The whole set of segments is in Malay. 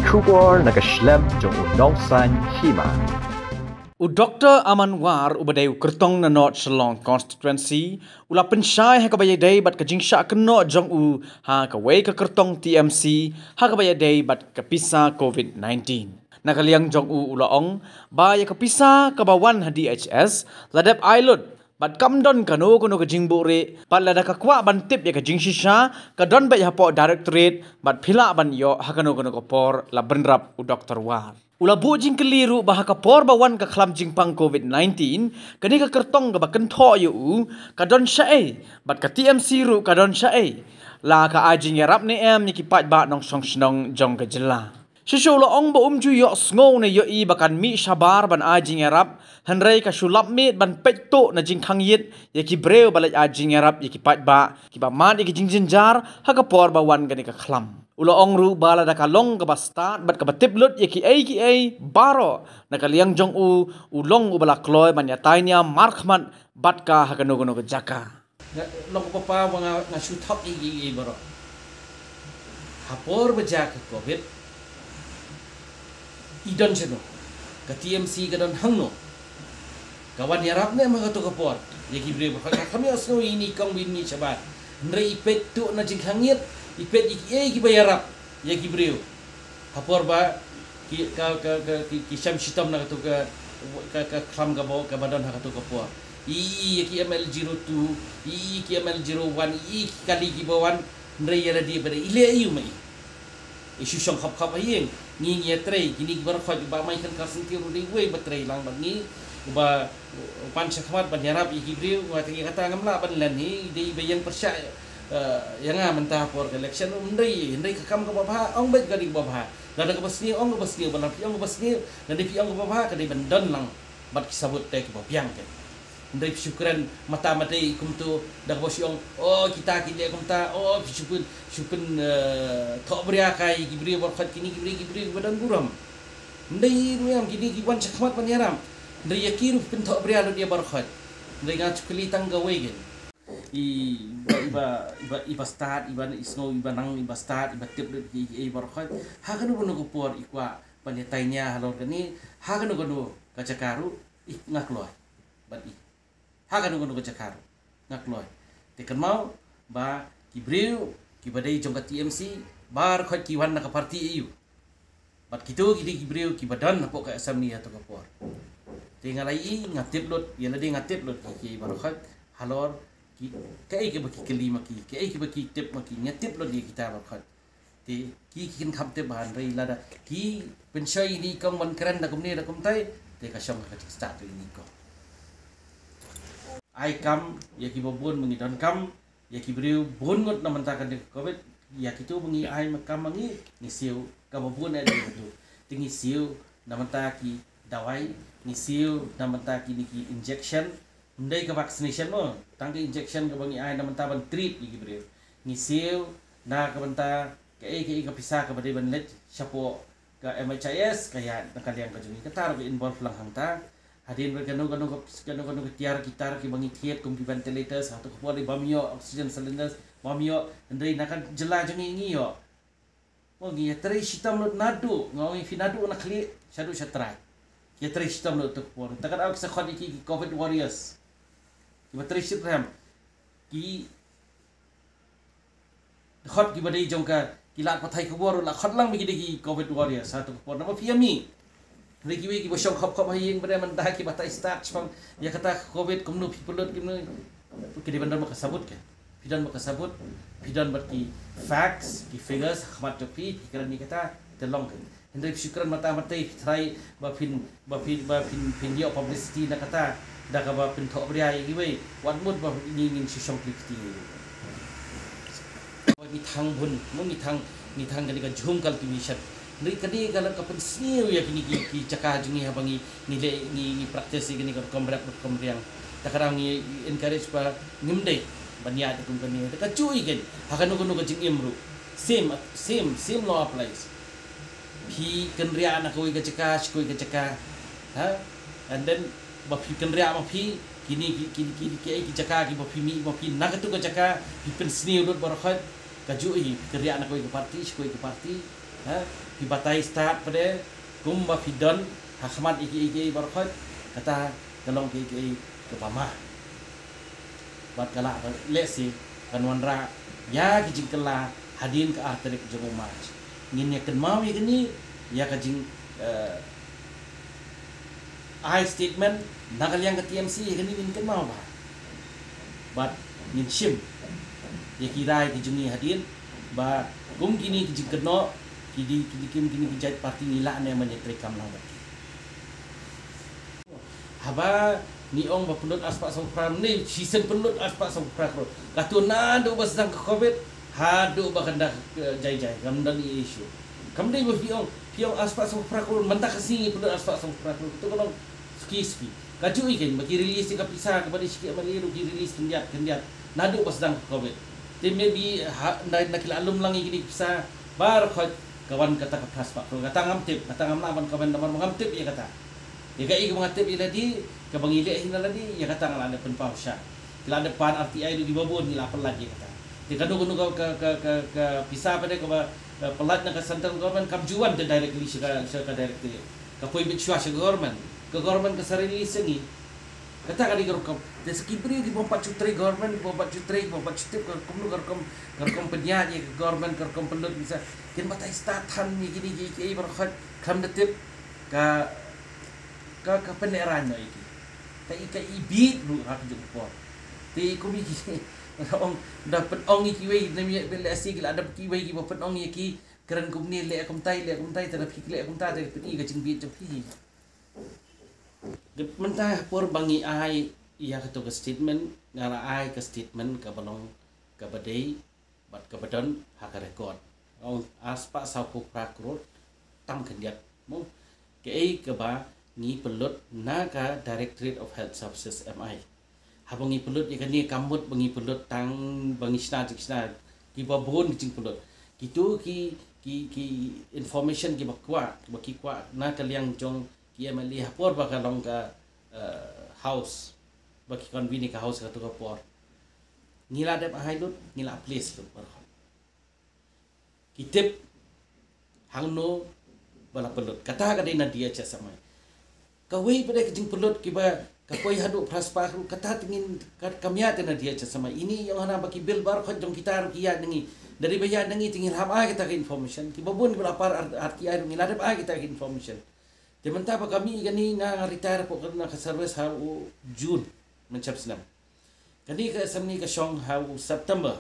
Kubor nakaslem jong unongsan hima. Dr. Amanwar ubadai kertong na North Shillong constituency ula pensyai ha kabaya day bat kajingsha keno jong ha kawai ka kertong TMC ha kabaya day bat kapisa COVID-19. Nakaliang jong ulaong baya kapisa kabawan ha DHS ladap ailud bat kamdon kano ka jingbore pat lada kakwa ban tip ya ka jingshisha kadon ba ya po directorate bat phila ban yo ha kano ka por la benrap Dr. War. Ula bujing keliru baha ka por bawan ka khlam jingpang COVID-19 kani ka kertong ka bakan tho yu kadon syae bat ka TMC ru kadon syae la ka ajing yarap ni ni kipat ba nong song snong jong ka jela shisho lo ong ba ju yo sngo ne yo I bakan mi shabar ban ajing yarap hanrei ka shulap mit ban petto na jingkhang yit ya ki breu balaj ajing yarap ya kipat ba ki ba man ya ki jingjinjar ha ka por bawan kani ka khlam Ula ong ru bala da kalong ka basta bat ka batip lut ya ki ai baro na kaliang jong ulong u bala kloy man ya tainya markman bat ka hakano ka jaka long ko pa nga shoot hop i baro hapor bajak covid idon seno ka TMC ka don hangno kawan yarap ne mga to kapor ya ki bre ka kami asno ini kang bini sabat ndrei pet tu na jing hangit ipet ki bayarap ya ki breu hapor ba ki syam shitam na to ka kham ga ba ka badan ha to ka por ki ML02 ki ML01 kali ki bawan ndrei ya di bare ile ayu mai isu syong khap ayeng ngi trei kini bar kha ba mai kan kasin ti ru ding we batrei lang ba ngi ba pan sakmat ban yarap ki breu ngati kata ngamla ban lan ni di bayang persya yang mentah por election ndai kakam ka babha ong bet gadi babha lada ka basni ong basni bala pi ong basni dan di pi ong babha ka di bendon lang bat kisabut te ki babyang ke ndai syukran mata matei kum tu dak bos ong kita kum ta syukun thok bria kai ki bri bor khat kini ki bri badan guram ndai ruam kini ki wan chakmat panyaram ndai yakiru pin thok bria lo dia bor khat ndai ga chukli tang gawe gen iba start iba isno iba nang iba start iba tip i barkhat ha kanu kono ko por ikwa panetainya halor kani ha kanu kono kacakaru ngakloy bat I ha kanu kono kacakaru ngakloy tekan mau ba kibreu kibadai jong ka TMC bar khat kiwan na ka parti EU bat kitu kidi kibreu kibadan napok ka assembly atau ka por tinggal ai ngatip lot ya ladi ngatip lot ki barkhat halor kai ke baki kelima kai ke baki tip maki ngatip lo di kita bakhat ti ki kin kham te ban rei lada ki pensai ni kong ban kran da kumni da kumtai te ka syong ka start ini ko ai kam ya ki bobon mengi don kam ya ki breu bon ngot na mentakan de covid ya kitu mengi ai makam mengi ni siu ka bobon ada itu tingi siu na mentaki dawai ni siu na mentaki ni injection ndai ka vaccination mo tangki injection ka bangi ai na mentaban trip gi bre ni siu na ka banta ka ka pisa ka bade banlet sapo ka MHIS kaya nakaliang ka juni katar ka involve lang hangta hadin ber kanu ka tiar gitar ki bangi thiet kum ki ventilators atau ka poli bamyo oxygen cylinders bamyo ndai na kan jela juni ngi yo mo gi tre sitam lot nadu ngawi finadu na khli shadu shatrai ya tre sitam lot to por takar ak sa khodi ki covid warriors Iba triship ram ki khot ki badai jong ka kilat pathai khobor la khot lang bigi ki covid warrior satu por nama fiami regi we ki bosong khop hayeng bade man dah ki batai start spang ya kata covid kumnu pipulot kimnu ki di bandar makasabut ke pidan makasabut pidan bat ki facts ki figures khmat to pi kiran ni kata telong hendai syukran mata matai try bapin dia publicity na kata dah kaba pintok bria ini we wan mud ba ingin sisong plikti ni thang bun ni thang gani ka jhum kal timishat ni kadi galan ka pensiu ya kini ki cakah jungi habangi ni practice gini ka komriang takarang ni encourage pa ngimde bania ta kum kani ta chui gen hakan no ka jing imru same law applies pi kenria anak koi ka cakah ha and then bapi kenria mapi kini ki cakah ki bapi nak tu ka cakah pi pensni urut barakhat kaju i kenria anak koi ke parti Pibatai start pada kumba fidon hakmat iki barkhot kata kalong iki ke pama. Bat kala lesi kanwan ra ya kijing kala hadin ke arterik jemu maj. Ngin ya kenmau ya gini ya kajing I statement nakal yang ke TMC ya gini ngin kenmau ba. Bat ngin shim ya kirai kijing hadin ba kum kini kijing keno kini kijat parti nila ne menyetrekam lang ba. Haba ni ong bapundut aspak songkram ni season pendut aspak songkram katuna do basang covid hadu bakandak jai kamdan isu kamdai bo piong aspak songkram mentak kasi pendut aspak songkram tu kalau ski kaju ikan bagi release ka pisah kepada sikit mari rugi release kendiat nadu basang covid te maybe nakil alum lang igini pisah bar kawan kata aspak kata ngamtip kata ngamlaban kawan namar ngamtip ya kata ya kai mengatip iladi ke bangilek hinaladi ya kata ngala ada penpau sya kila depan RTI di babon ni lapar lagi kata di kanu ke pisah pada ke pelat nak central government kamjuan the directly ka directly ka poi bitsua ke government ke sarili sengi kata kali gerukam de skibri di bompat cutri government bompat cutri ke kumlu gerkom penyak ke government gerkom pendut bisa kin batai statan ni gini berkhat kam detip ka peneran iki ta ibit lu hak jupor ti kumi ki ong dapat ong iki we nami bela asig la ada ki we ki bapat ong iki keran kumni le akum tai terap ki le akum tai te peti ka jing bit jepi mentah por bangi ai ya ketu ke statement ngara ai ke statement ka balong ka badai bat ka badan hak rekod ong aspa sapu prakrut tam kendiat mo ke ba ni pelut naga Directorate of Health Services MI. Habang pelut ikan ni kambut bangi pelut tang bangi sna ki babon jing pelut. Kitu ki information ki bakwa na kaliang jong ki amali hapor bakalong ka house baki konvini ka house ka tu ka por. Ngila dep ahailut ngila place tu par. Kitip hangno bala pelut. Kata kadai na dia sama. Kawai pada kejing pelut kiba kapoi hadu praspa kata tingin kamya tena dia sama ini yang hana baki bil bar jong kita rukia dengi dari bayar dengi tingin hama kita ke information kiba bun berapar arti air ngilade ba kita ke information tementa ba kami gani na retire pok na ka service ha June mencap senam kani ka samni ka shong ha September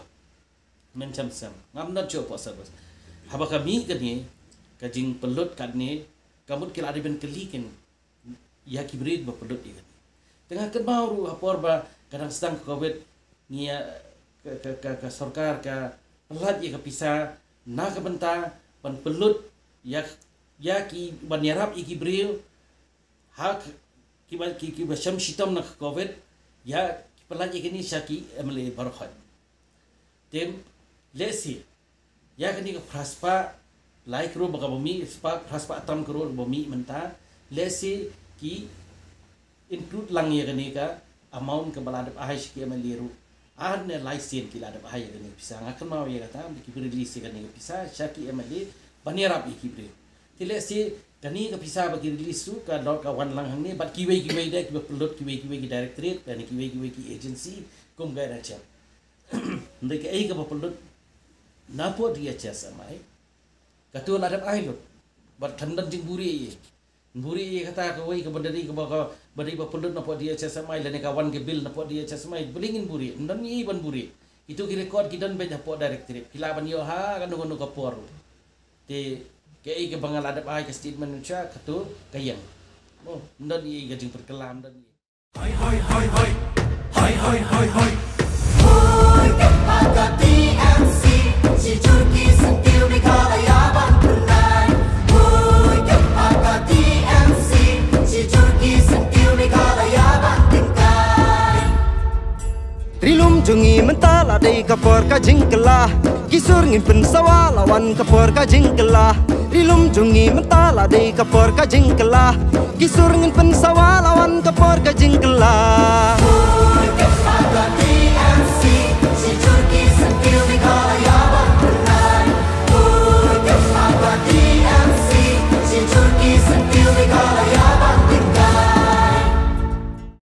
mencap sam ngam not sure pok service haba kami gani kajing pelut kadne kamut kila ada ben kelikin ya kibrit bapedut ikan. Tengah kenmau ru hapor ba kadang sedang covid nia ke sarkar ka pelat ya kapisa na ke benta pan pelut ya ki banyarap iki bril hak ki basam sitam na covid ya pelat ya kini syaki emle barokhat. Tem lesi ya kini ke praspa like ru baka bumi praspa atam kru bumi menta lesi ki include lang ya gani ka amount ke baladap ahai ki amaliru arne license ki ladap ahai gani bisa ngakan mau ya kata ki release gani bisa syaki amali banirap ki bre tile si gani ka bisa bagi release su ka dok kawan lang hang ni bat ki we dek ki pelot ki directorate dan ki ki agency kum ga racha ndai ka ai ka pelot napo dia chasa mai katu ladap ahai lot bat thandan jing buri kata kawai ke bandari ke baka bandari bapundut napo dia chasa mai lane kawan ke bil napo dia chasa mai belingin buri ndan ni ban buri itu ki record kidan be napo directorate kilaban yo ha kan ngono ka por te ke ke bangal adap ai ke statement cha katu kayang oh ndan ni gajing perkelam ndan hai hoi kepada TMC si Turki sentil di kalayaban pernah hoi kepada TMC si Turki sentil di kalayaban tingkai Rilum jungi mentala dei kapor ka jingkelah Kisur ngin pensawa lawan kapor ka jingkelah Rilum jungi mentala dei kapor ka jingkelah Kisur ngin pensawa lawan kapor ka jingkelah